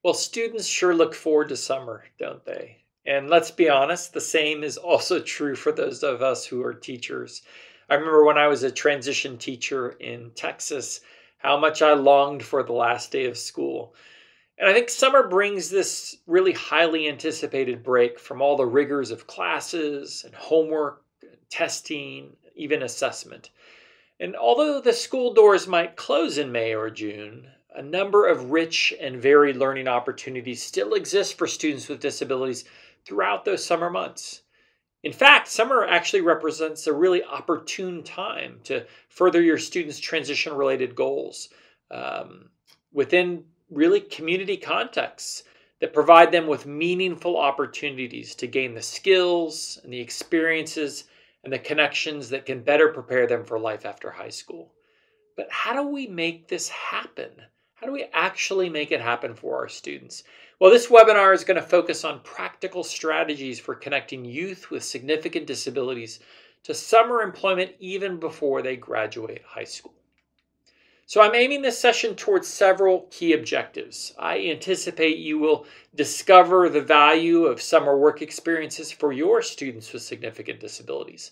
Well, students sure look forward to summer, don't they? And let's be honest, the same is also true for those of us who are teachers. I remember when I was a transition teacher in Texas, how much I longed for the last day of school. And I think summer brings this really highly anticipated break from all the rigors of classes and homework, testing, even assessment. And although the school doors might close in May or June, a number of rich and varied learning opportunities still exist for students with disabilities throughout those summer months. In fact, summer actually represents a really opportune time to further your students' transition related goals within really community contexts that provide them with meaningful opportunities to gain the skills and the experiences and the connections that can better prepare them for life after high school. But how do we make this happen? How do we actually make it happen for our students? Well, this webinar is going to focus on practical strategies for connecting youth with significant disabilities to summer employment even before they graduate high school. So I'm aiming this session towards several key objectives. I anticipate you will discover the value of summer work experiences for your students with significant disabilities,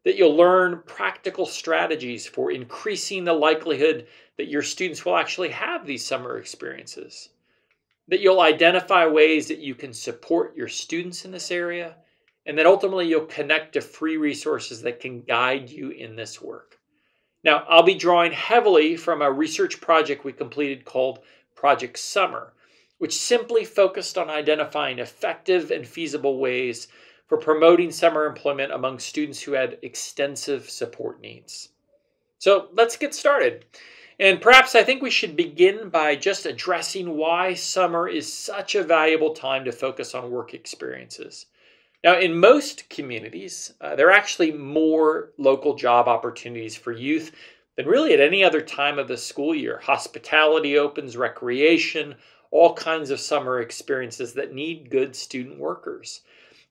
that you'll learn practical strategies for increasing the likelihood that your students will actually have these summer experiences, that you'll identify ways that you can support your students in this area, and that ultimately you'll connect to free resources that can guide you in this work. Now, I'll be drawing heavily from a research project we completed called Project Summer, which simply focused on identifying effective and feasible ways for promoting summer employment among students who had extensive support needs. So let's get started. And perhaps I think we should begin by just addressing why summer is such a valuable time to focus on work experiences. Now, in most communities, there are actually more local job opportunities for youth than really at any other time of the school year. Hospitality opens, recreation, all kinds of summer experiences that need good student workers.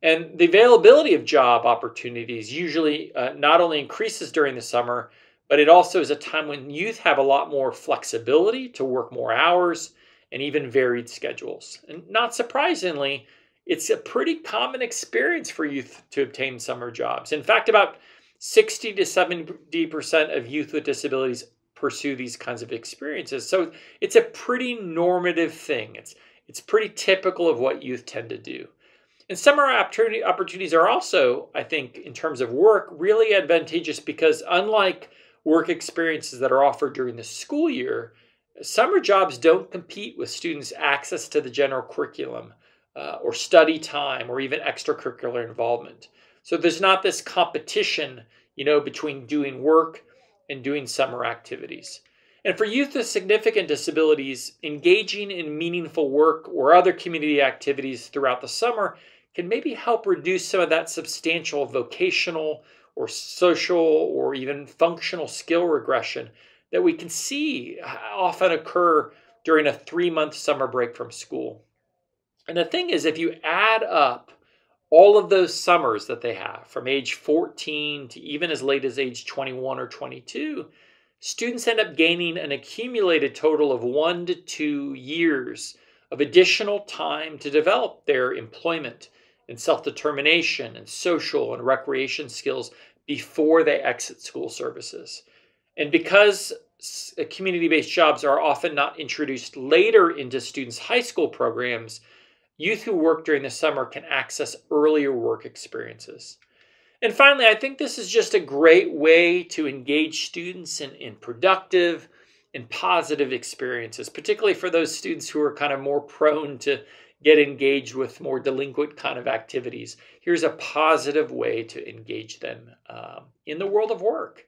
And the availability of job opportunities usually not only increases during the summer, but it also is a time when youth have a lot more flexibility to work more hours and even varied schedules. And not surprisingly, it's a pretty common experience for youth to obtain summer jobs. In fact, about 60 to 70% of youth with disabilities pursue these kinds of experiences. So it's a pretty normative thing. It's pretty typical of what youth tend to do. And summer opportunities are also, I think, in terms of work, really advantageous because unlike work experiences that are offered during the school year, summer jobs don't compete with students' access to the general curriculum or study time or even extracurricular involvement. So there's not this competition, between doing work and doing summer activities. And for youth with significant disabilities, engaging in meaningful work or other community activities throughout the summer can maybe help reduce some of that substantial vocational or social or even functional skill regression that we can see often occur during a 3-month summer break from school. And the thing is, if you add up all of those summers that they have from age 14 to even as late as age 21 or 22, students end up gaining an accumulated total of 1 to 2 years of additional time to develop their employment and self-determination and social and recreation skills before they exit school services. And because community-based jobs are often not introduced later into students' high school programs, youth who work during the summer can access earlier work experiences. And finally, I think this is just a great way to engage students in productive and positive experiences, particularly for those students who are kind of more prone to get engaged with more delinquent kind of activities. Here's a positive way to engage them in the world of work.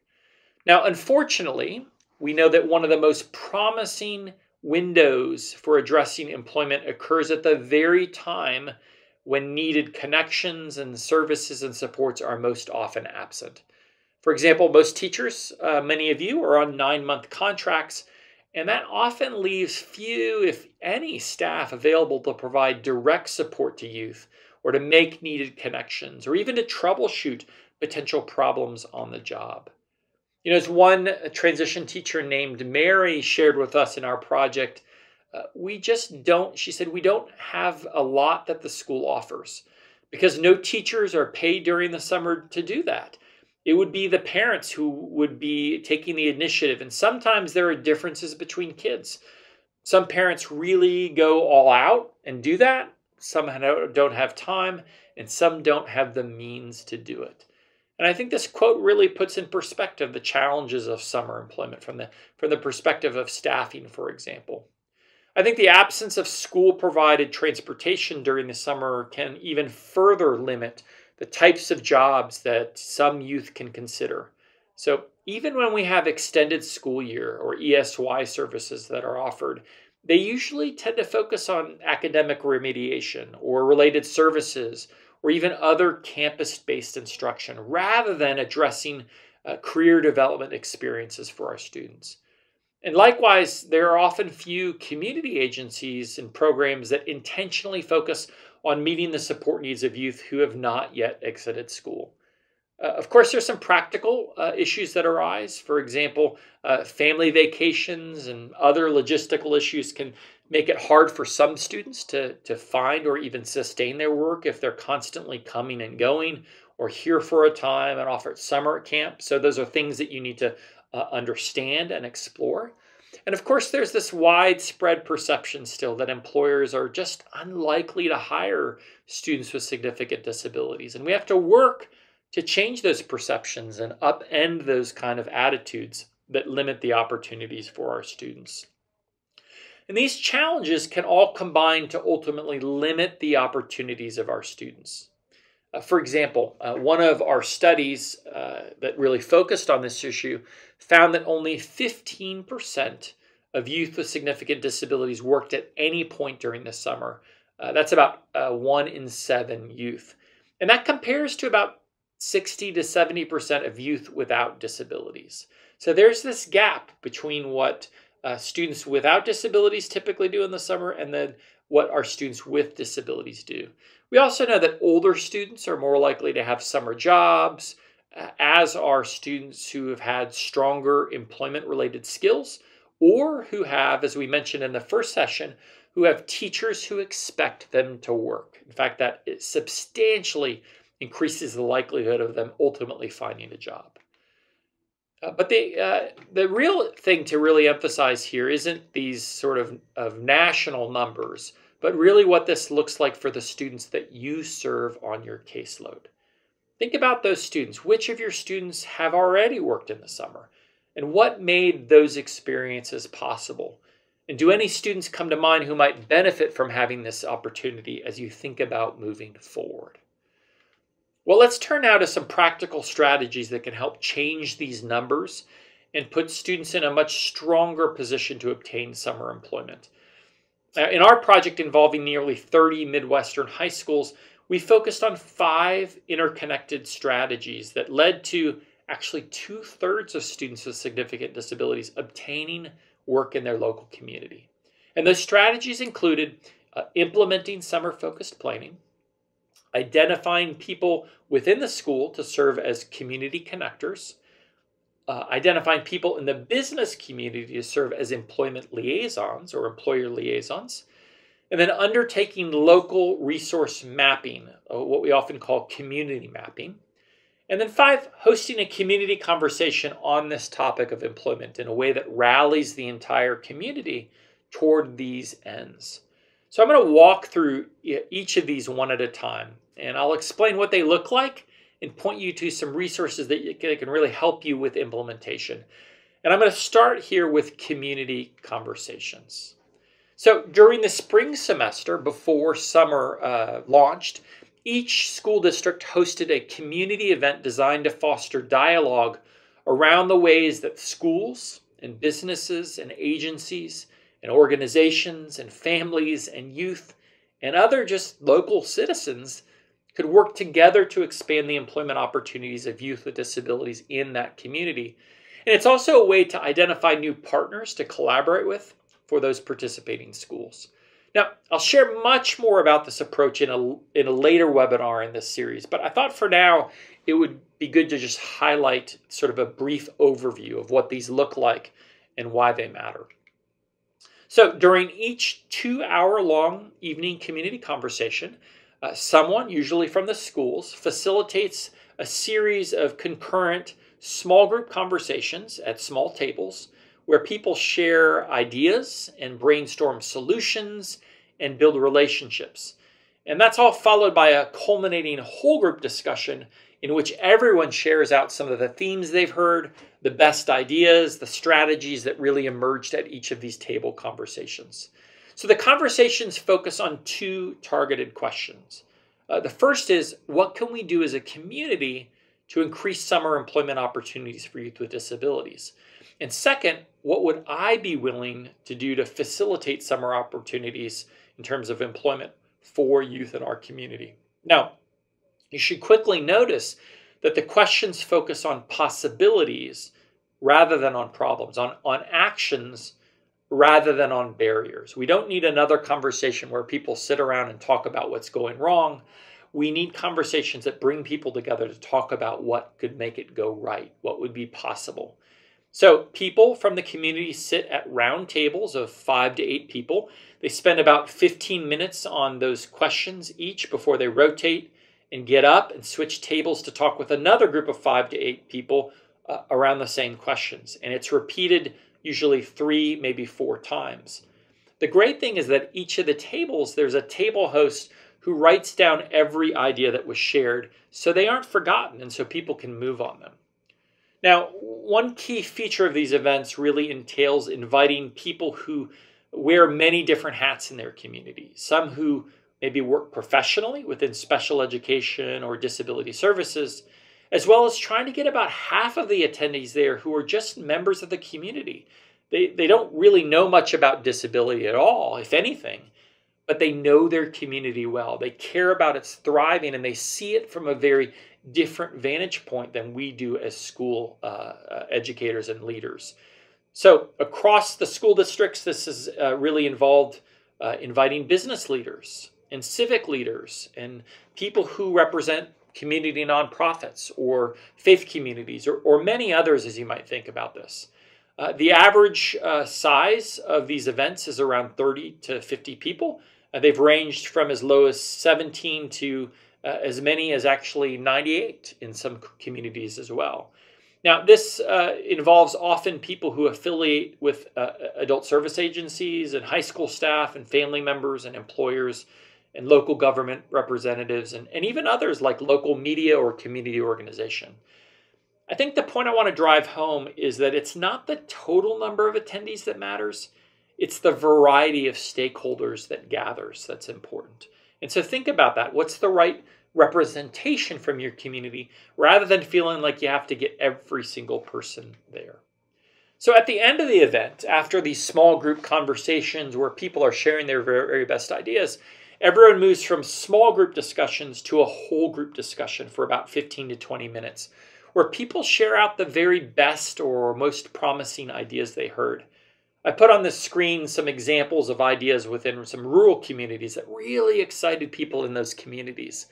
Now, unfortunately, we know that one of the most promising windows for addressing employment occurs at the very time when needed connections and services and supports are most often absent. For example, most teachers, many of you, are on 9-month contracts, and that often leaves few, if any, staff available to provide direct support to youth or to make needed connections or even to troubleshoot potential problems on the job. As one transition teacher named Mary shared with us in our project, We just don't, she said, we don't have a lot that the school offers because no teachers are paid during the summer to do that. It would be the parents who would be taking the initiative. And sometimes there are differences between kids. Some parents really go all out and do that. Some don't have time, and some don't have the means to do it. And I think this quote really puts in perspective the challenges of summer employment from the perspective of staffing, for example. I think the absence of school-provided transportation during the summer can even further limit the types of jobs that some youth can consider. So even when we have extended school year or ESY services that are offered, they usually tend to focus on academic remediation or related services or even other campus-based instruction rather than addressing career development experiences for our students. And likewise, there are often few community agencies and programs that intentionally focus on meeting the support needs of youth who have not yet exited school. Of course, there's some practical issues that arise. For example, family vacations and other logistical issues can make it hard for some students to find or even sustain their work if they're constantly coming and going or here for a time and off at summer camp. So those are things that you need to understand and explore. And of course, there's this widespread perception still that employers are just unlikely to hire students with significant disabilities. And we have to work to change those perceptions and upend those kind of attitudes that limit the opportunities for our students. And these challenges can all combine to ultimately limit the opportunities of our students. For example, one of our studies that really focused on this issue found that only 15% of youth with significant disabilities worked at any point during the summer. That's about 1 in 7 youth. And that compares to about 60 to 70% of youth without disabilities. So there's this gap between what students without disabilities typically do in the summer and then what our students with disabilities do. We also know that older students are more likely to have summer jobs, as are students who have had stronger employment-related skills or who have, as we mentioned in the first session, who have teachers who expect them to work. In fact, that substantially increases the likelihood of them ultimately finding a job. But the real thing to really emphasize here isn't these sort of national numbers, but really what this looks like for the students that you serve on your caseload. Think about those students. Which of your students have already worked in the summer? And what made those experiences possible? And do any students come to mind who might benefit from having this opportunity as you think about moving forward? Well, let's turn now to some practical strategies that can help change these numbers and put students in a much stronger position to obtain summer employment. In our project involving nearly 30 Midwestern high schools, we focused on 5 interconnected strategies that led to actually 2/3 of students with significant disabilities obtaining work in their local community. And those strategies included implementing summer-focused planning, identifying people within the school to serve as community connectors, identifying people in the business community to serve as employment liaisons or employer liaisons, and then undertaking local resource mapping, what we often call community mapping. And then 5, hosting a community conversation on this topic of employment in a way that rallies the entire community toward these ends. So I'm going to walk through each of these one at a time, and I'll explain what they look like and point you to some resources that can really help you with implementation. And I'm going to start here with community conversations. So during the spring semester, before summer launched, each school district hosted a community event designed to foster dialogue around the ways that schools and businesses and agencies and organizations and families and youth and other just local citizens could work together to expand the employment opportunities of youth with disabilities in that community. And it's also a way to identify new partners to collaborate with for those participating schools. Now, I'll share much more about this approach in a later webinar in this series, but I thought for now it would be good to just highlight sort of a brief overview of what these look like and why they matter. So during each 2-hour-long evening community conversation, someone, usually from the schools, facilitates a series of concurrent small group conversations at small tables where people share ideas and brainstorm solutions and build relationships. And that's all followed by a culminating whole group discussion in which everyone shares out some of the themes they've heard, the best ideas, the strategies that really emerged at each of these table conversations. So the conversations focus on two targeted questions. The first is, what can we do as a community to increase summer employment opportunities for youth with disabilities? And second, what would I be willing to do to facilitate summer opportunities in terms of employment for youth in our community? Now, you should quickly notice that the questions focus on possibilities rather than on problems, on actions rather than on barriers. We don't need another conversation where people sit around and talk about what's going wrong. We need conversations that bring people together to talk about what could make it go right, what would be possible. So people from the community sit at round tables of 5 to 8 people. They spend about 15 minutes on those questions each before they rotate and get up and switch tables to talk with another group of 5 to 8 people around the same questions. And it's repeated usually 3, maybe 4 times. The great thing is that each of the tables, there's a table host who writes down every idea that was shared so they aren't forgotten and so people can move on them. Now, one key feature of these events really entails inviting people who wear many different hats in their community. Some who maybe work professionally within special education or disability services, as well as trying to get about half of the attendees there who are just members of the community. They don't really know much about disability at all, if anything, but they know their community well. They care about its thriving, and they see it from a very different vantage point than we do as school educators and leaders. So across the school districts, this is really involved inviting business leaders and civic leaders and people who represent community nonprofits or faith communities or many others as you might think about this. The average size of these events is around 30 to 50 people. They've ranged from as low as 17 to as many as actually 98 in some communities as well. Now, this involves often people who affiliate with adult service agencies and high school staff and family members and employers and local government representatives and even others like local media or community organization. I think the point I want to drive home is that it's not the total number of attendees that matters. It's the variety of stakeholders that gathers that's important. And so think about that. What's the right representation from your community rather than feeling like you have to get every single person there? So at the end of the event, after these small group conversations where people are sharing their very best ideas, everyone moves from small group discussions to a whole group discussion for about 15 to 20 minutes, where people share out the very best or most promising ideas they heard. I put on the screen some examples of ideas within some rural communities that really excited people in those communities.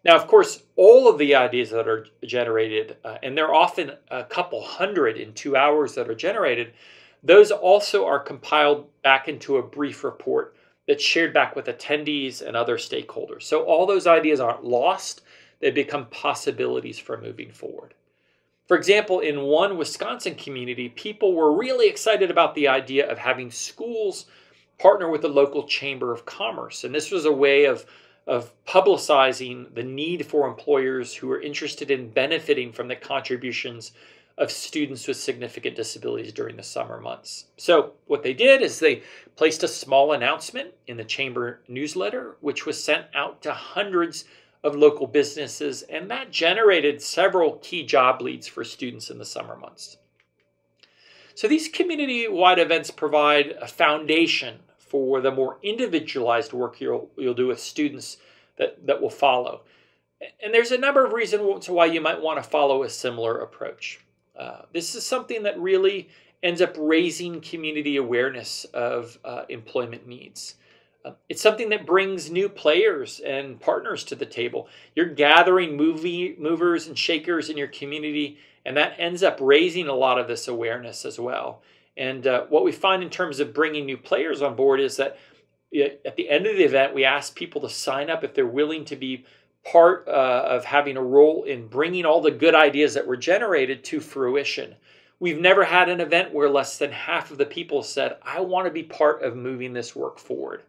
Now, of course, all of the ideas that are generated, and there are often a couple hundred in 2 hours that are generated, those also are compiled back into a brief report that's shared back with attendees and other stakeholders. So all those ideas aren't lost. They become possibilities for moving forward. For example, in one Wisconsin community, people were really excited about the idea of having schools partner with the local chamber of commerce. And this was a way of publicizing the need for employers who are interested in benefiting from the contributions of students with significant disabilities during the summer months. So what they did is they placed a small announcement in the chamber newsletter, which was sent out to hundreds of local businesses, and that generated several key job leads for students in the summer months. So these community-wide events provide a foundation for the more individualized work you'll do with students that will follow. And there's a number of reasons why you might want to follow a similar approach. This is something that really ends up raising community awareness of employment needs. It's something that brings new players and partners to the table. You're gathering movers and shakers in your community, and that ends up raising a lot of this awareness as well. And what we find in terms of bringing new players on board is that at the end of the event, we ask people to sign up if they're willing to be part of having a role in bringing all the good ideas that were generated to fruition. We've never had an event where less than half of the people said, I want to be part of moving this work forward.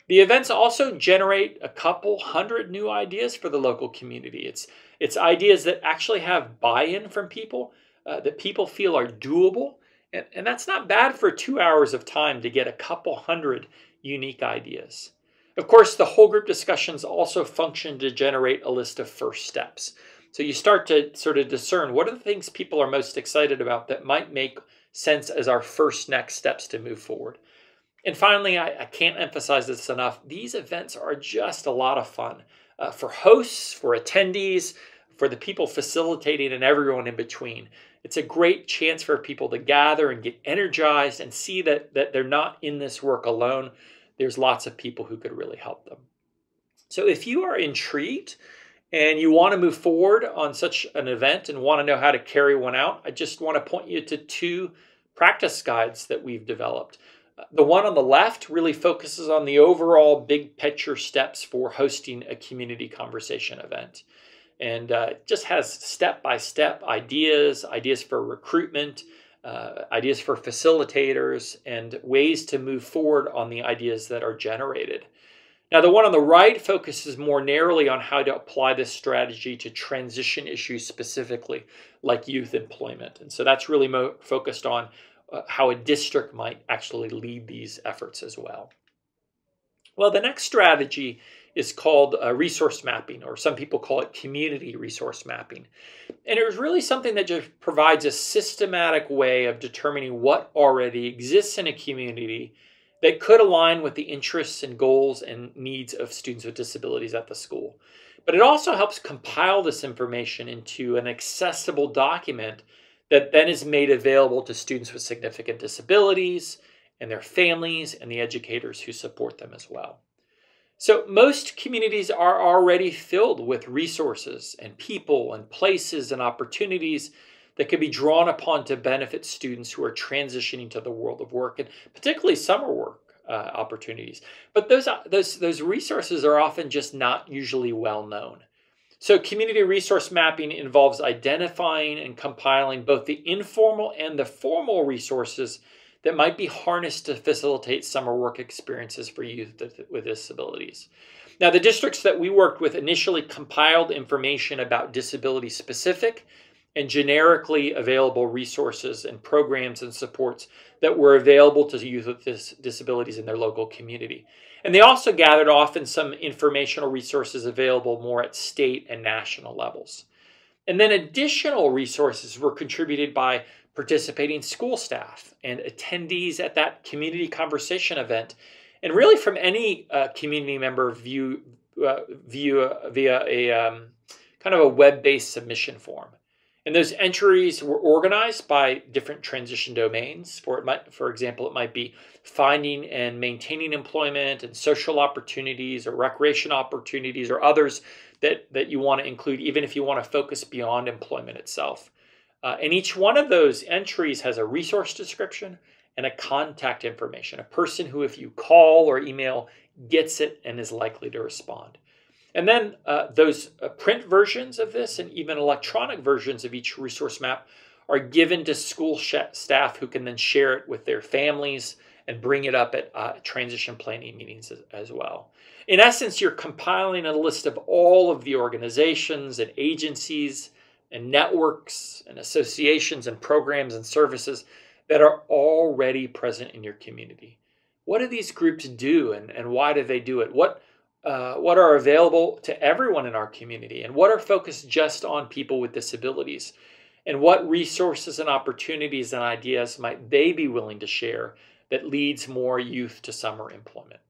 The events also generate a couple hundred new ideas for the local community. It's ideas that actually have buy-in from people, that people feel are doable. And that's not bad for 2 hours of time to get a couple hundred unique ideas. Of course, the whole group discussions also function to generate a list of first steps. So you start to sort of discern what are the things people are most excited about that might make sense as our first next steps to move forward. And finally, I can't emphasize this enough. These events are just a lot of fun for hosts, for attendees, for the people facilitating, and everyone in between. It's a great chance for people to gather and get energized and see that they're not in this work alone. There's lots of people who could really help them. So if you are intrigued and you want to move forward on such an event and want to know how to carry one out, I just want to point you to 2 practice guides that we've developed. The one on the left really focuses on the overall big picture steps for hosting a community conversation event. And it just has step-by-step ideas for recruitment, ideas for facilitators, and ways to move forward on the ideas that are generated. Now, the one on the right focuses more narrowly on how to apply this strategy to transition issues specifically, like youth employment. And so that's really focused on how a district might actually lead these efforts as well. Well, the next strategy is called resource mapping, or some people call it community resource mapping. And it was really something that just provides a systematic way of determining what already exists in a community that could align with the interests and goals and needs of students with disabilities at the school. But it also helps compile this information into an accessible document that then is made available to students with significant disabilities and their families and the educators who support them as well. So most communities are already filled with resources and people and places and opportunities that can be drawn upon to benefit students who are transitioning to the world of work, and particularly summer work opportunities. But those resources are often just not usually well known. So community resource mapping involves identifying and compiling both the informal and the formal resources that might be harnessed to facilitate summer work experiences for youth with disabilities. Now, the districts that we worked with initially compiled information about disability-specific and generically available resources and programs and supports that were available to youth with disabilities in their local community. And they also gathered often some informational resources available more at state and national levels. And then additional resources were contributed by participating school staff and attendees at that community conversation event, and really from any community member via a kind of a web-based submission form. And those entries were organized by different transition domains. For example, it might be finding and maintaining employment and social opportunities or recreation opportunities or others that you want to include, even if you want to focus beyond employment itself. And each one of those entries has a resource description and a contact information, a person who, if you call or email, gets it and is likely to respond. And then those print versions of this and even electronic versions of each resource map are given to school staff who can then share it with their families and bring it up at transition planning meetings as well. In essence, you're compiling a list of all of the organizations and agencies and networks and associations and programs and services that are already present in your community. What do these groups do and why do they do it? What are available to everyone in our community, and what are focused just on people with disabilities, and what resources and opportunities and ideas might they be willing to share that leads more youth to summer employment.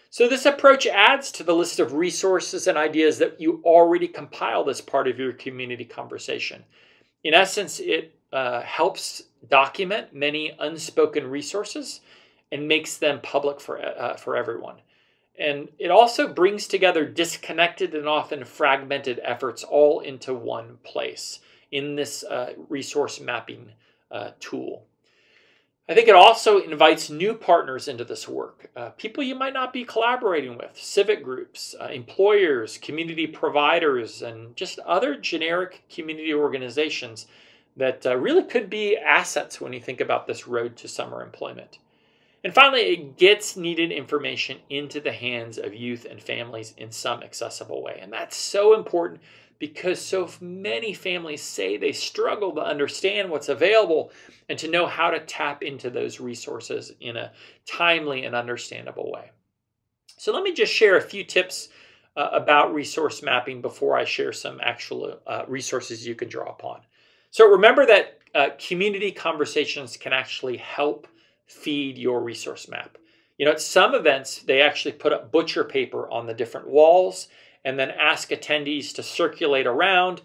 So this approach adds to the list of resources and ideas that you already compiled as part of your community conversation. In essence, it helps document many unspoken resources and makes them public for everyone. And it also brings together disconnected and often fragmented efforts all into one place in this resource mapping tool. I think it also invites new partners into this work, people you might not be collaborating with, civic groups, employers, community providers, and just other generic community organizations that really could be assets when you think about this road to summer employment. And finally, it gets needed information into the hands of youth and families in some accessible way. And that's so important because so many families say they struggle to understand what's available and to know how to tap into those resources in a timely and understandable way. So let me just share a few tips about resource mapping before I share some actual resources you can draw upon. So remember that community conversations can actually help feed your resource map. At some events, they actually put up butcher paper on the different walls and then ask attendees to circulate around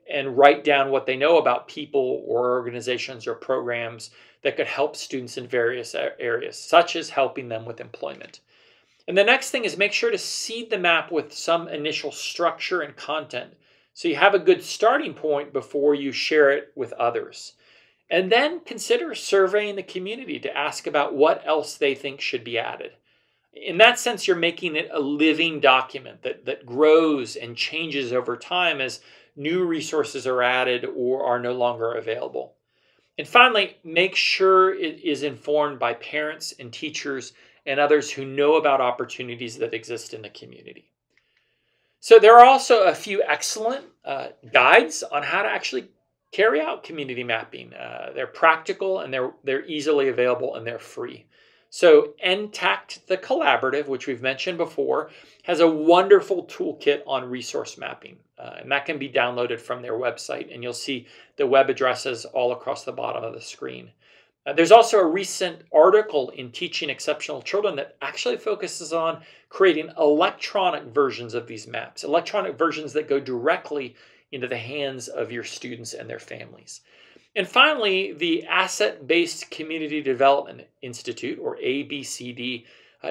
and write down what they know about people or organizations or programs that could help students in various areas, such as helping them with employment. And the next thing is make sure to seed the map with some initial structure and content so you have a good starting point before you share it with others. And then consider surveying the community to ask about what else they think should be added. In that sense, you're making it a living document that grows and changes over time as new resources are added or are no longer available. And finally, make sure it is informed by parents and teachers and others who know about opportunities that exist in the community. So there are also a few excellent guides on how to actually carry out community mapping. They're practical and they're easily available and they're free. So NTACT, the collaborative, which we've mentioned before, has a wonderful toolkit on resource mapping. And that can be downloaded from their website. And you'll see the web addresses all across the bottom of the screen. There's also a recent article in Teaching Exceptional Children that actually focuses on creating electronic versions of these maps, electronic versions that go directly into the hands of your students and their families. And finally, the Asset-Based Community Development Institute, or ABCD,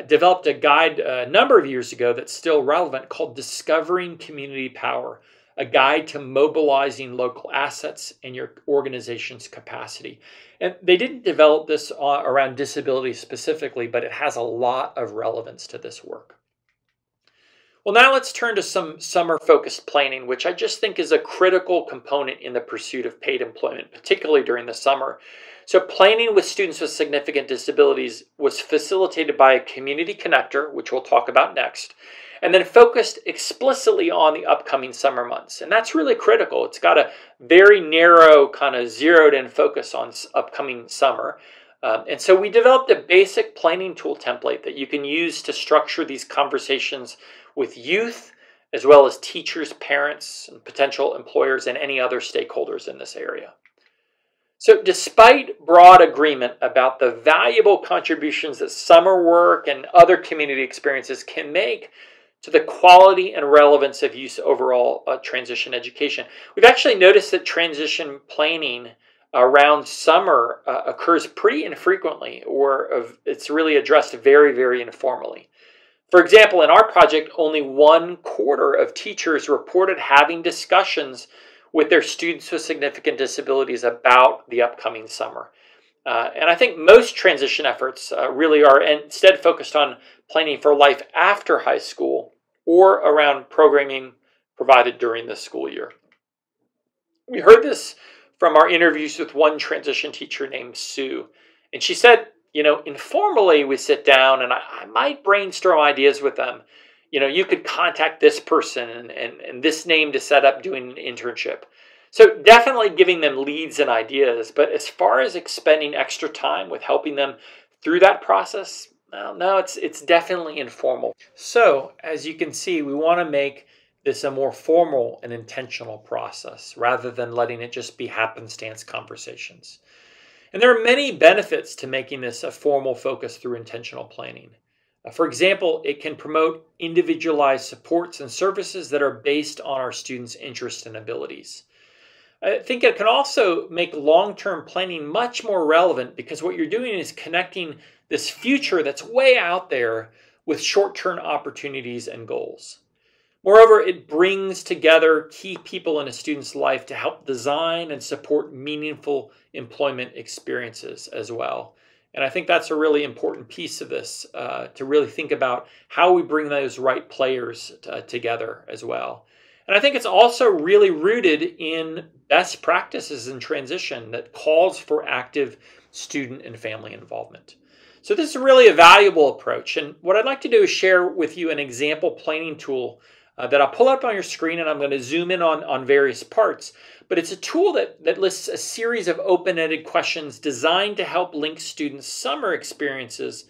developed a guide a number of years ago that's still relevant called Discovering Community Power, a guide to mobilizing local assets and your organization's capacity. And they didn't develop this around disability specifically, but it has a lot of relevance to this work. Well, now let's turn to some summer-focused planning, which I just think is a critical component in the pursuit of paid employment, particularly during the summer. So planning with students with significant disabilities was facilitated by a community connector, which we'll talk about next, and then focused explicitly on the upcoming summer months. And that's really critical. It's got a very narrow, kind of zeroed-in focus on upcoming summer. And so we developed a basic planning tool template that you can use to structure these conversations with youth, as well as teachers, parents, and potential employers, and any other stakeholders in this area. So despite broad agreement about the valuable contributions that summer work and other community experiences can make to the quality and relevance of youth overall transition education, we've actually noticed that transition planning around summer occurs pretty infrequently, or it's really addressed very, very informally. For example, in our project, only 1/4 of teachers reported having discussions with their students with significant disabilities about the upcoming summer. And I think most transition efforts really are instead focused on planning for life after high school or around programming provided during the school year. We heard this from our interviews with one transition teacher named Sue. And she said, informally we sit down and I might brainstorm ideas with them. You could contact this person and this name to set up doing an internship. So definitely giving them leads and ideas. But as far as expending extra time with helping them through that process, no, it's definitely informal. So as you can see, we want to make this a more formal and intentional process rather than letting it just be happenstance conversations. And there are many benefits to making this a formal focus through intentional planning. For example, it can promote individualized supports and services that are based on our students' interests and abilities. I think it can also make long-term planning much more relevant because what you're doing is connecting this future that's way out there with short-term opportunities and goals. Moreover, it brings together key people in a student's life to help design and support meaningful employment experiences as well. And I think that's a really important piece of this, to really think about how we bring those right players together as well. And I think it's also really rooted in best practices in transition that calls for active student and family involvement. So this is really a valuable approach. And what I'd like to do is share with you an example planning tool that I'll pull up on your screen, and I'm going to zoom in on various parts. But it's a tool that lists a series of open-ended questions designed to help link students' summer experiences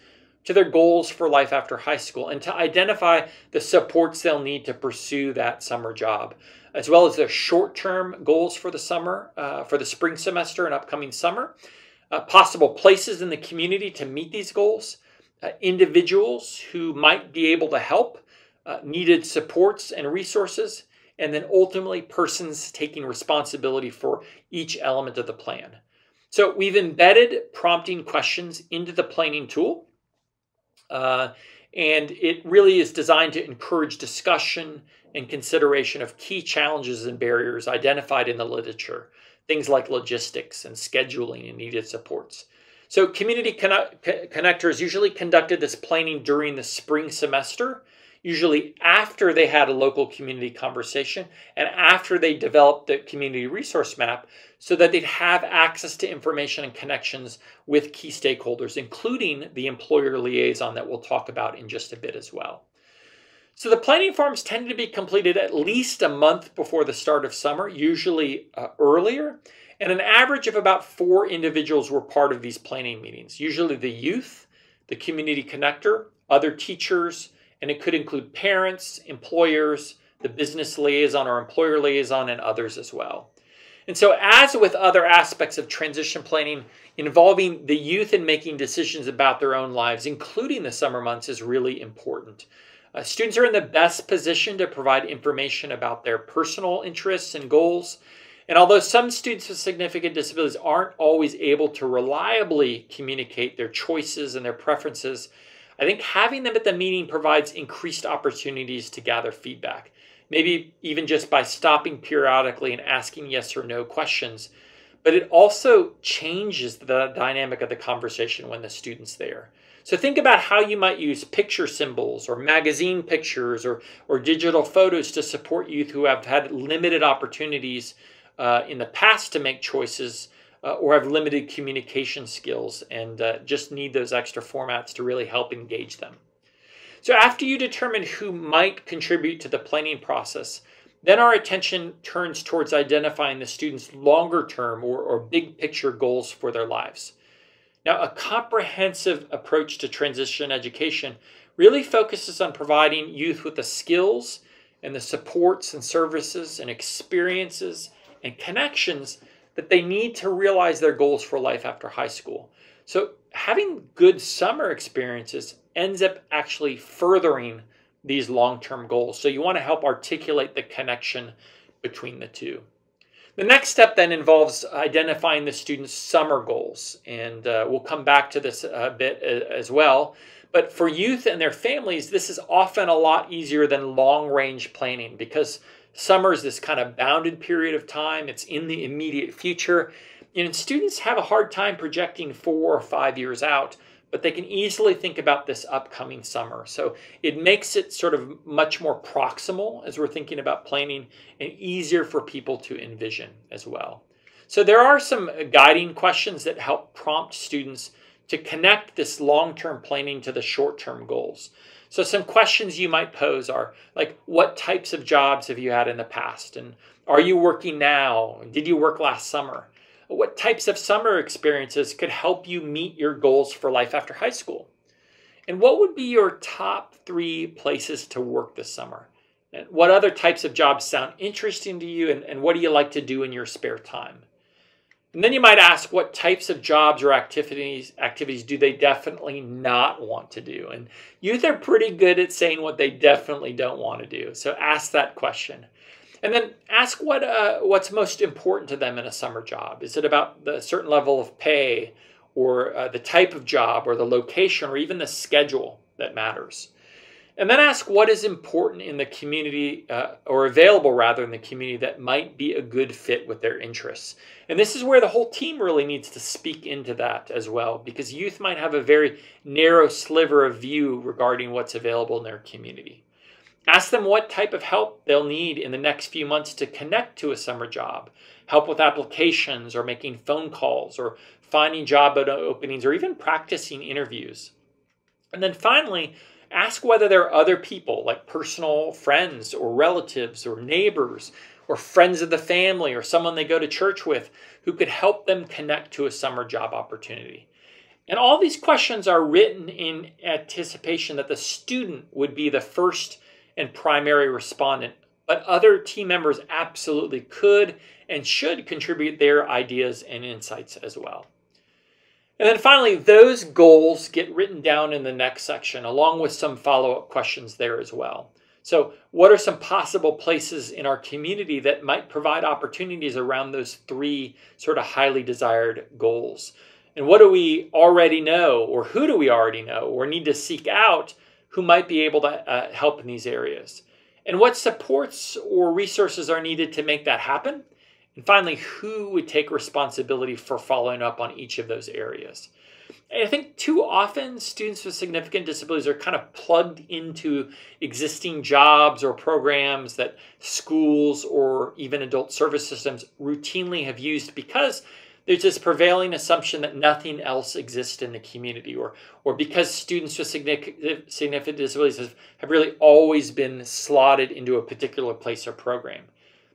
to their goals for life after high school and to identify the supports they'll need to pursue that summer job, as well as their short-term goals for the summer, for the spring semester and upcoming summer, possible places in the community to meet these goals, individuals who might be able to help, needed supports and resources, and then ultimately persons taking responsibility for each element of the plan. So we've embedded prompting questions into the planning tool, and it really is designed to encourage discussion and consideration of key challenges and barriers identified in the literature, things like logistics and scheduling and needed supports. So community connectors usually conducted this planning during the spring semester, usually after they had a local community conversation and after they developed the community resource map, so that they'd have access to information and connections with key stakeholders, including the employer liaison that we'll talk about in just a bit as well. So the planning forms tended to be completed at least a month before the start of summer, usually earlier, and an average of about 4 individuals were part of these planning meetings, usually the youth, the community connector, other teachers, and it could include parents, employers, the business liaison or employer liaison, and others as well. And so as with other aspects of transition planning, involving the youth in making decisions about their own lives, including the summer months, is really important. Students are in the best position to provide information about their personal interests and goals. And although some students with significant disabilities aren't always able to reliably communicate their choices and their preferences, I think having them at the meeting provides increased opportunities to gather feedback, maybe even just by stopping periodically and asking yes or no questions. But it also changes the dynamic of the conversation when the student's there. So think about how you might use picture symbols or magazine pictures or digital photos to support youth who have had limited opportunities in the past to make choices or have limited communication skills and just need those extra formats to really help engage them. So after you determine who might contribute to the planning process, then our attention turns towards identifying the students' longer term or big picture goals for their lives. Now, a comprehensive approach to transition education really focuses on providing youth with the skills and the supports and services and experiences and connections that they need to realize their goals for life after high school. So having good summer experiences ends up actually furthering these long-term goals. So you want to help articulate the connection between the two. The next step then involves identifying the students' summer goals, and we'll come back to this a bit as well. But for youth and their families, this is often a lot easier than long-range planning because summer is this kind of bounded period of time. It's in the immediate future, and students have a hard time projecting 4 or 5 years out, but they can easily think about this upcoming summer. So it makes it sort of much more proximal as we're thinking about planning and easier for people to envision as well. So there are some guiding questions that help prompt students to connect this long-term planning to the short-term goals. So some questions you might pose are like, what types of jobs have you had in the past? And are you working now? Did you work last summer? What types of summer experiences could help you meet your goals for life after high school? And what would be your top 3 places to work this summer? And what other types of jobs sound interesting to you, and what do you like to do in your spare time? And then you might ask, what types of jobs or activities do they definitely not want to do? And youth are pretty good at saying what they definitely don't want to do. So ask that question. And then ask what's most important to them in a summer job. Is it about the certain level of pay or the type of job or the location or even the schedule that matters? And then ask what is important in the community, or available rather in the community, that might be a good fit with their interests. And this is where the whole team really needs to speak into that as well, because youth might have a very narrow sliver of view regarding what's available in their community. Ask them what type of help they'll need in the next few months to connect to a summer job, help with applications or making phone calls or finding job openings or even practicing interviews. And then finally, ask whether there are other people, like personal friends or relatives or neighbors or friends of the family or someone they go to church with, who could help them connect to a summer job opportunity. And all these questions are written in anticipation that the student would be the first and primary respondent, but other team members absolutely could and should contribute their ideas and insights as well. And then finally, those goals get written down in the next section, along with some follow-up questions there as well. So what are some possible places in our community that might provide opportunities around those three sort of highly desired goals? And what do we already know, or who do we already know or need to seek out who might be able to help in these areas? And what supports or resources are needed to make that happen? And finally, who would take responsibility for following up on each of those areas? And I think too often students with significant disabilities are kind of plugged into existing jobs or programs that schools or even adult service systems routinely have used, because there's this prevailing assumption that nothing else exists in the community, or because students with significant disabilities have really always been slotted into a particular place or program.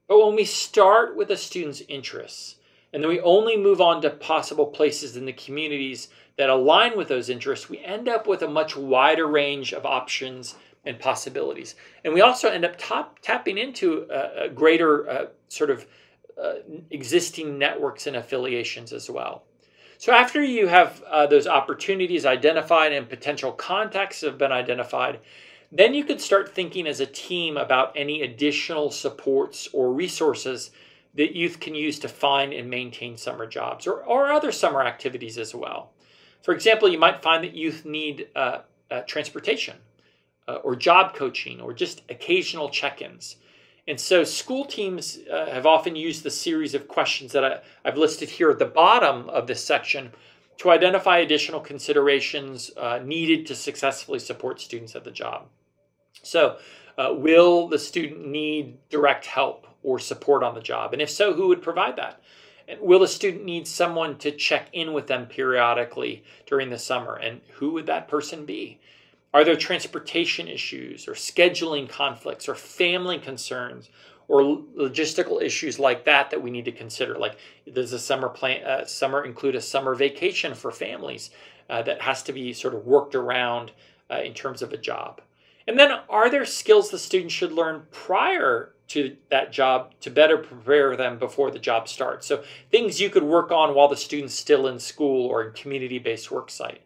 But when we start with a student's interests, and then we only move on to possible places in the communities that align with those interests, we end up with a much wider range of options and possibilities. And we also end up tapping into a greater existing networks and affiliations as well. So after you have those opportunities identified and potential contacts have been identified, then you could start thinking as a team about any additional supports or resources that youth can use to find and maintain summer jobs, or other summer activities as well. For example, you might find that youth need transportation or job coaching or just occasional check-ins. And so school teams have often used the series of questions that I've listed here at the bottom of this section to identify additional considerations needed to successfully support students at the job. So will the student need direct help or support on the job? And if so, who would provide that? And will the student need someone to check in with them periodically during the summer? And who would that person be? Are there transportation issues or scheduling conflicts or family concerns or logistical issues like that we need to consider? Like, does the summer include a summer vacation for families that has to be sort of worked around in terms of a job? And then, are there skills the student should learn prior to that job to better prepare them before the job starts? So things you could work on while the student's still in school or in community-based work site.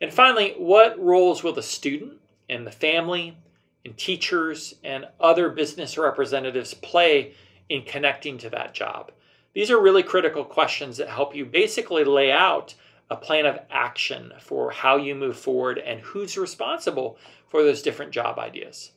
And finally, what roles will the student and the family and teachers and other business representatives play in connecting to that job? These are really critical questions that help you basically lay out a plan of action for how you move forward and who's responsible for those different job ideas.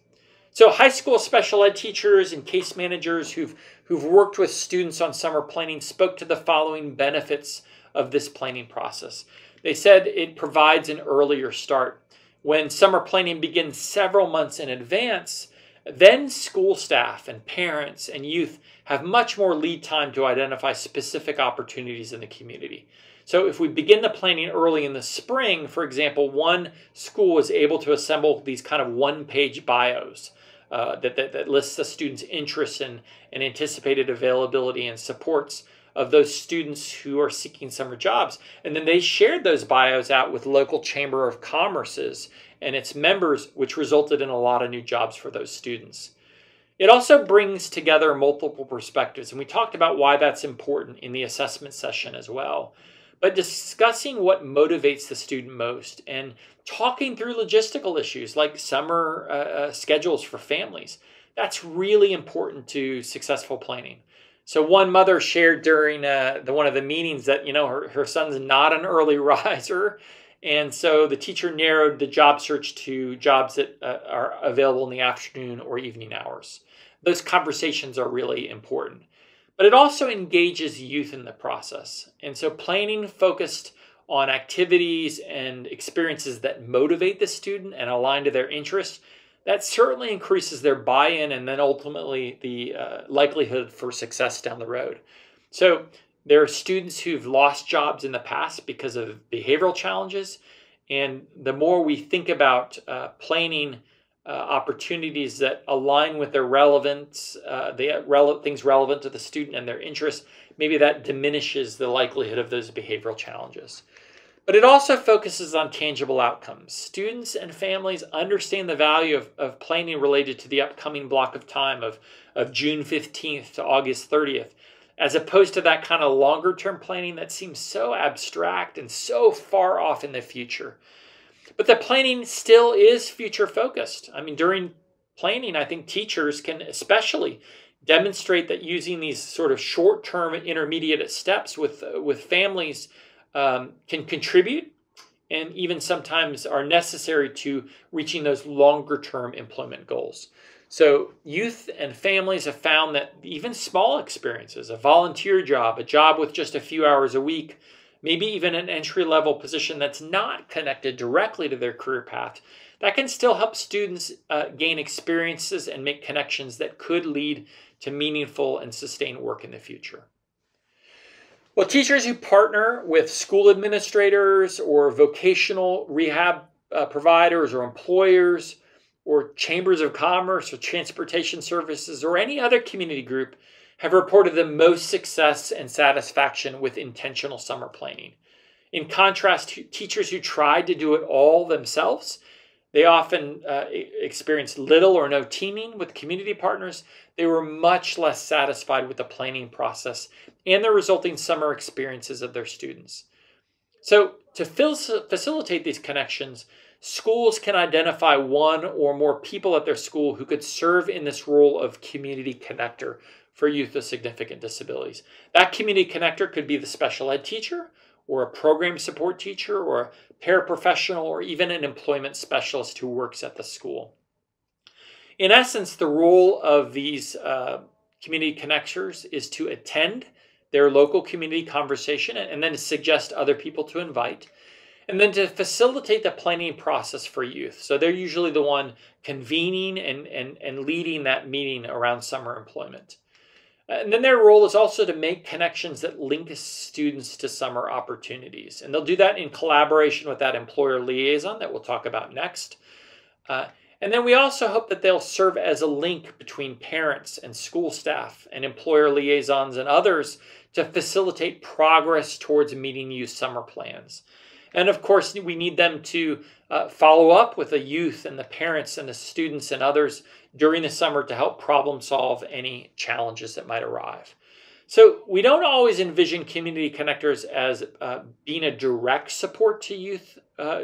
So high school special ed teachers and case managers who've worked with students on summer planning spoke to the following benefits of this planning process. They said it provides an earlier start. When summer planning begins several months in advance, then school staff and parents and youth have much more lead time to identify specific opportunities in the community. So if we begin the planning early in the spring, for example, one school was able to assemble these kind of one-page bios that lists the students' interests and anticipated availability and supports of those students who are seeking summer jobs. And then they shared those bios out with local Chamber of Commerce's and its members, which resulted in a lot of new jobs for those students. It also brings together multiple perspectives, and we talked about why that's important in the assessment session as well. But discussing what motivates the student most and talking through logistical issues like summer schedules for families, that's really important to successful planning. So one mother shared during one of the meetings that, her son's not an early riser, And so the teacher narrowed the job search to jobs that are available in the afternoon or evening hours. Those conversations are really important. But it also engages youth in the process. And so planning focused on activities and experiences that motivate the student and align to their interests, that certainly increases their buy-in and then ultimately the likelihood for success down the road. So there are students who've lost jobs in the past because of behavioral challenges. And the more we think about planning opportunities that align with their relevance, things relevant to the student and their interests, maybe that diminishes the likelihood of those behavioral challenges. But it also focuses on tangible outcomes. Students and families understand the value of planning related to the upcoming block of time of June 15th to August 30th, as opposed to that kind of longer term planning that seems so abstract and so far off in the future. But the planning still is future focused. I mean, during planning, I think teachers can especially demonstrate that using these sort of short-term intermediate steps with families can contribute and even sometimes are necessary to reaching those longer-term employment goals. So youth and families have found that even small experiences, a volunteer job, a job with just a few hours a week, maybe even an entry-level position that's not connected directly to their career path, that can still help students gain experiences and make connections that could lead to meaningful and sustained work in the future. Well, teachers who partner with school administrators or vocational rehab providers or employers or chambers of commerce or transportation services or any other community group have reported the most success and satisfaction with intentional summer planning. In contrast to teachers who tried to do it all themselves, they often experienced little or no teaming with community partners. They were much less satisfied with the planning process and the resulting summer experiences of their students. So to facilitate these connections, schools can identify one or more people at their school who could serve in this role of community connector for youth with significant disabilities. That community connector could be the special ed teacher or a program support teacher or a paraprofessional or even an employment specialist who works at the school. In essence, the role of these community connectors is to attend their local community conversation and then to suggest other people to invite, and then to facilitate the planning process for youth. So they're usually the one convening and leading that meeting around summer employment. And then their role is also to make connections that link students to summer opportunities. And they'll do that in collaboration with that employer liaison that we'll talk about next. And then we also hope that they'll serve as a link between parents and school staff and employer liaisons and others to facilitate progress towards meeting youth summer plans. And of course, we need them to follow up with the youth and the parents and the students and others during the summer to help problem solve any challenges that might arrive. So we don't always envision community connectors as being a direct support to youth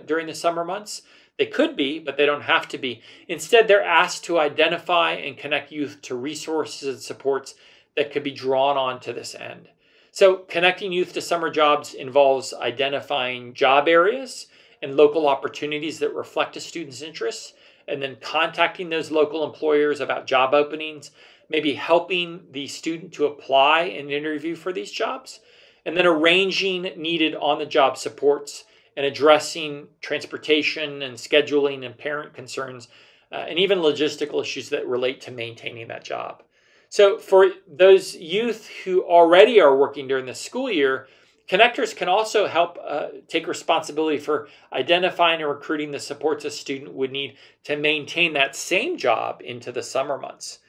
during the summer months. They could be, but they don't have to be. Instead, they're asked to identify and connect youth to resources and supports that could be drawn on to this end. So connecting youth to summer jobs involves identifying job areas and local opportunities that reflect a student's interests, and then contacting those local employers about job openings, maybe helping the student to apply and interview for these jobs, and then arranging needed on-the-job supports and addressing transportation and scheduling and parent concerns, and even logistical issues that relate to maintaining that job. So for those youth who already are working during the school year, connectors can also help take responsibility for identifying and recruiting the supports a student would need to maintain that same job into the summer months.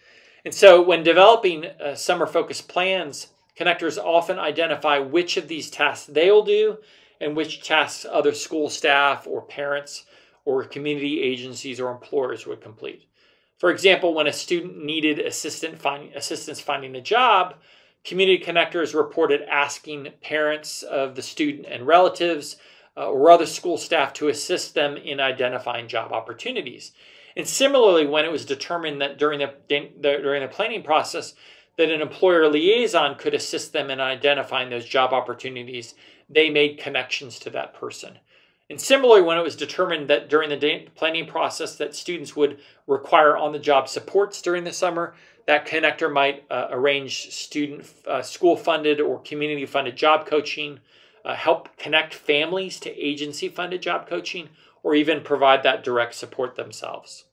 And so when developing summer-focused plans, connectors often identify which of these tasks they'll do and which tasks other school staff or parents or community agencies or employers would complete. For example, when a student needed assistance finding a job, community connectors reported asking parents of the student and relatives or other school staff to assist them in identifying job opportunities. And similarly, when it was determined that during the planning process that an employer liaison could assist them in identifying those job opportunities, they made connections to that person. And similarly, when it was determined that during the planning process that students would require on-the-job supports during the summer, that connector might arrange school-funded or community-funded job coaching, help connect families to agency-funded job coaching, or even provide that direct support themselves.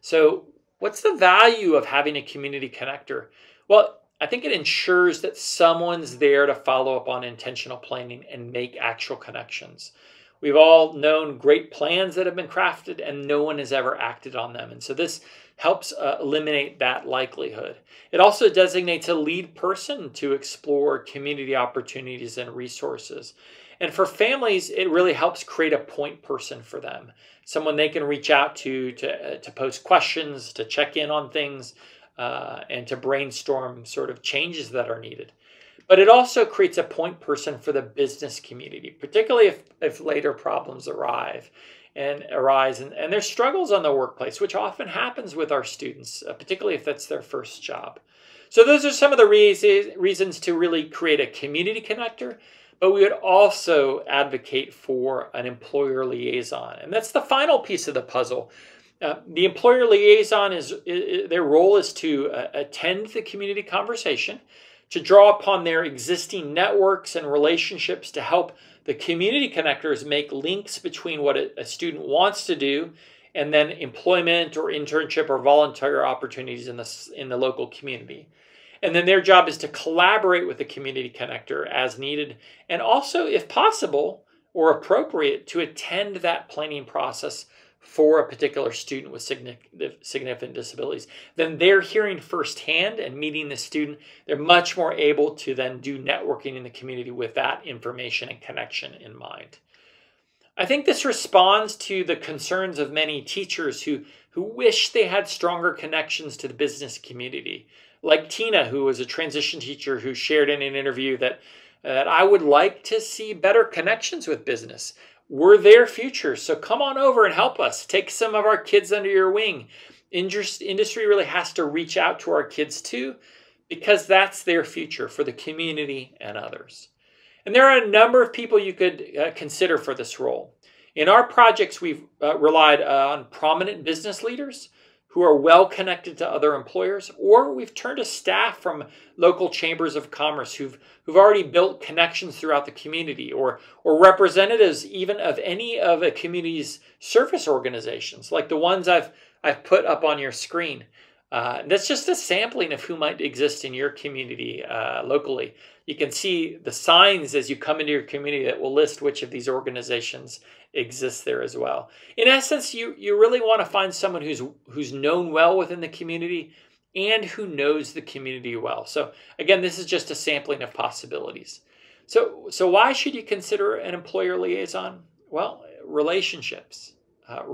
So what's the value of having a community connector? Well, I think it ensures that someone's there to follow up on intentional planning and make actual connections. We've all known great plans that have been crafted and no one has ever acted on them. And so this helps eliminate that likelihood. It also designates a lead person to explore community opportunities and resources. And for families, it really helps create a point person for them, someone they can reach out to pose questions, to check in on things, and to brainstorm sort of changes that are needed. But it also creates a point person for the business community, particularly if later problems arise and there's struggles on the workplace, which often happens with our students, particularly if that's their first job. So those are some of the reasons to really create a community connector, but we would also advocate for an employer liaison. And that's the final piece of the puzzle. The employer liaison, their role is to attend the community conversation, to draw upon their existing networks and relationships to help the community connectors make links between what a student wants to do and then employment or internship or volunteer opportunities in the local community. And then their job is to collaborate with the community connector as needed, and also, if possible or appropriate, to attend that planning process for a particular student with significant disabilities. Then they're hearing firsthand and meeting the student. They're much more able to then do networking in the community with that information and connection in mind. I think this responds to the concerns of many teachers who wish they had stronger connections to the business community. Like Tina, who was a transition teacher, who shared in an interview that I would like to see better connections with business. We're their future, so come on over and help us. Take some of our kids under your wing. Industry really has to reach out to our kids too, because that's their future for the community and others. And there are a number of people you could consider for this role. In our projects, we've relied on prominent business leaders who are well connected to other employers, or we've turned to staff from local chambers of commerce who've already built connections throughout the community, or representatives even of any of a community's service organizations, like the ones I've put up on your screen. That's just a sampling of who might exist in your community locally. You can see the signs as you come into your community that will list which of these organizations exists there as well. In essence, you really want to find someone who's known well within the community and who knows the community well. So again, this is just a sampling of possibilities. So why should you consider an employer liaison? Well, relationships. I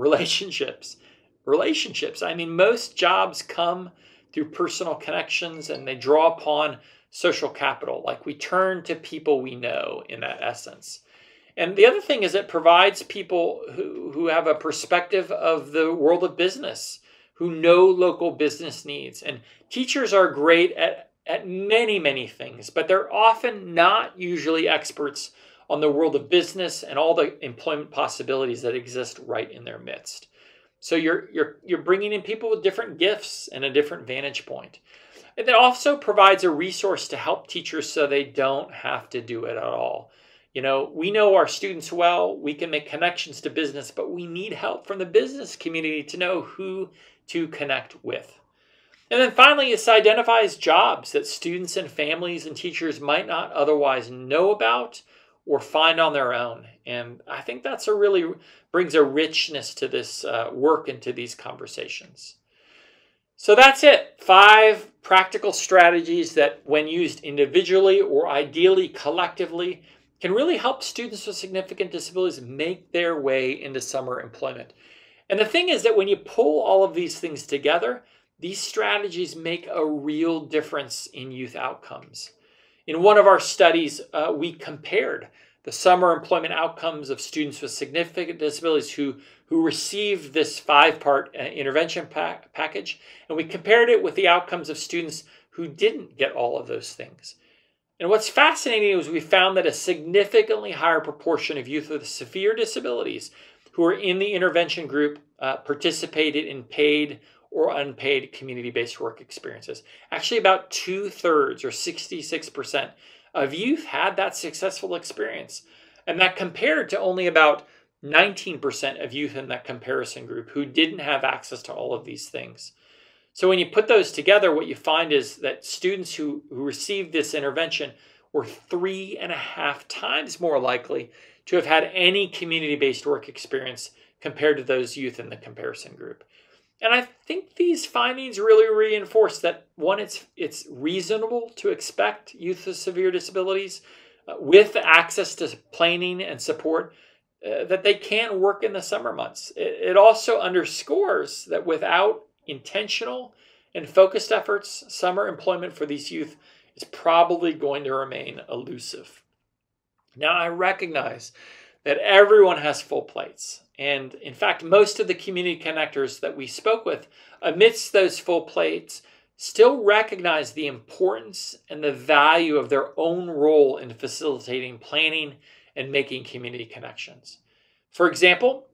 mean, most jobs come through personal connections and they draw upon social capital. Like, we turn to people we know in that essence. And the other thing is it provides people who have a perspective of the world of business, who know local business needs. And teachers are great at many, many things, but they're often not usually experts on the world of business and all the employment possibilities that exist right in their midst. So you're bringing in people with different gifts and a different vantage point. It also provides a resource to help teachers so they don't have to do it at all. You know, we know our students well, we can make connections to business, but we need help from the business community to know who to connect with. And then finally, it identifies jobs that students and families and teachers might not otherwise know about or find on their own. And I think that's really brings a richness to this work and to these conversations. So that's it. 5 practical strategies that, when used individually or ideally collectively, can really help students with significant disabilities make their way into summer employment. And the thing is that when you pull all of these things together, these strategies make a real difference in youth outcomes. In one of our studies, we compared the summer employment outcomes of students with significant disabilities who received this 5-part intervention package, and we compared it with the outcomes of students who didn't get all of those things. And what's fascinating is we found that a significantly higher proportion of youth with severe disabilities who are in the intervention group participated in paid or unpaid community-based work experiences. Actually, about 2/3 or 66% of youth had that successful experience. And that compared to only about 19% of youth in that comparison group who didn't have access to all of these things. So when you put those together, what you find is that students who received this intervention were 3.5 times more likely to have had any community-based work experience compared to those youth in the comparison group. And I think these findings really reinforce that, one, it's reasonable to expect youth with severe disabilities with access to planning and support that they can work in the summer months. It also underscores that without intentional and focused efforts, summer employment for these youth is probably going to remain elusive. Now, I recognize that everyone has full plates. And in fact, most of the community connectors that we spoke with amidst those full plates still recognize the importance and the value of their own role in facilitating planning and making community connections. For example,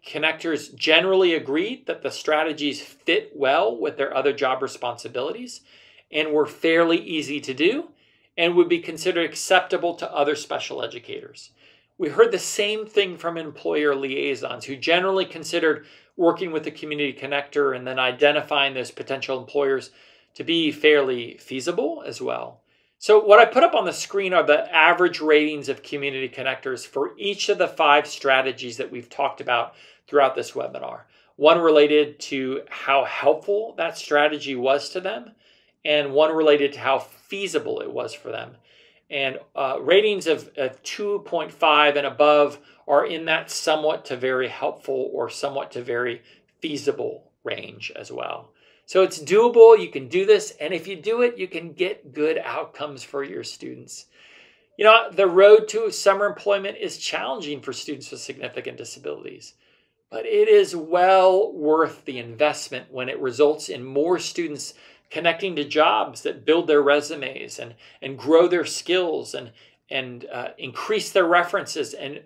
connectors generally agreed that the strategies fit well with their other job responsibilities and were fairly easy to do and would be considered acceptable to other special educators. We heard the same thing from employer liaisons who generally considered working with the community connector and then identifying those potential employers to be fairly feasible as well. So what I put up on the screen are the average ratings of community connectors for each of the 5 strategies that we've talked about throughout this webinar. One related to how helpful that strategy was to them, and one related to how feasible it was for them. And ratings of 2.5 and above are in that somewhat to very helpful or somewhat to very feasible range as well. So it's doable, you can do this, and if you do it, you can get good outcomes for your students. You know, the road to summer employment is challenging for students with significant disabilities, but it is well worth the investment when it results in more students connecting to jobs that build their resumes and grow their skills and increase their references and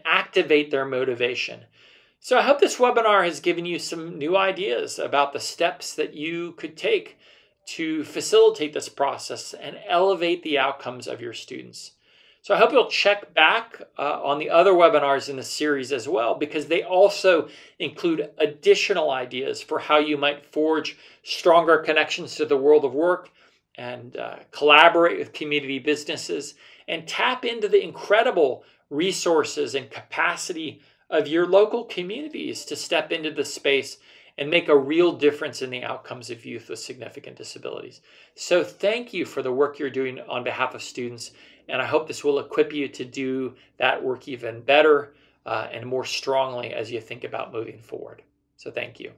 activate their motivation. So I hope this webinar has given you some new ideas about the steps that you could take to facilitate this process and elevate the outcomes of your students. So I hope you'll check back on the other webinars in the series as well, because they also include additional ideas for how you might forge stronger connections to the world of work and collaborate with community businesses and tap into the incredible resources and capacity of your local communities to step into the space and make a real difference in the outcomes of youth with significant disabilities. So thank you for the work you're doing on behalf of students, and I hope this will equip you to do that work even better and more strongly as you think about moving forward. So thank you.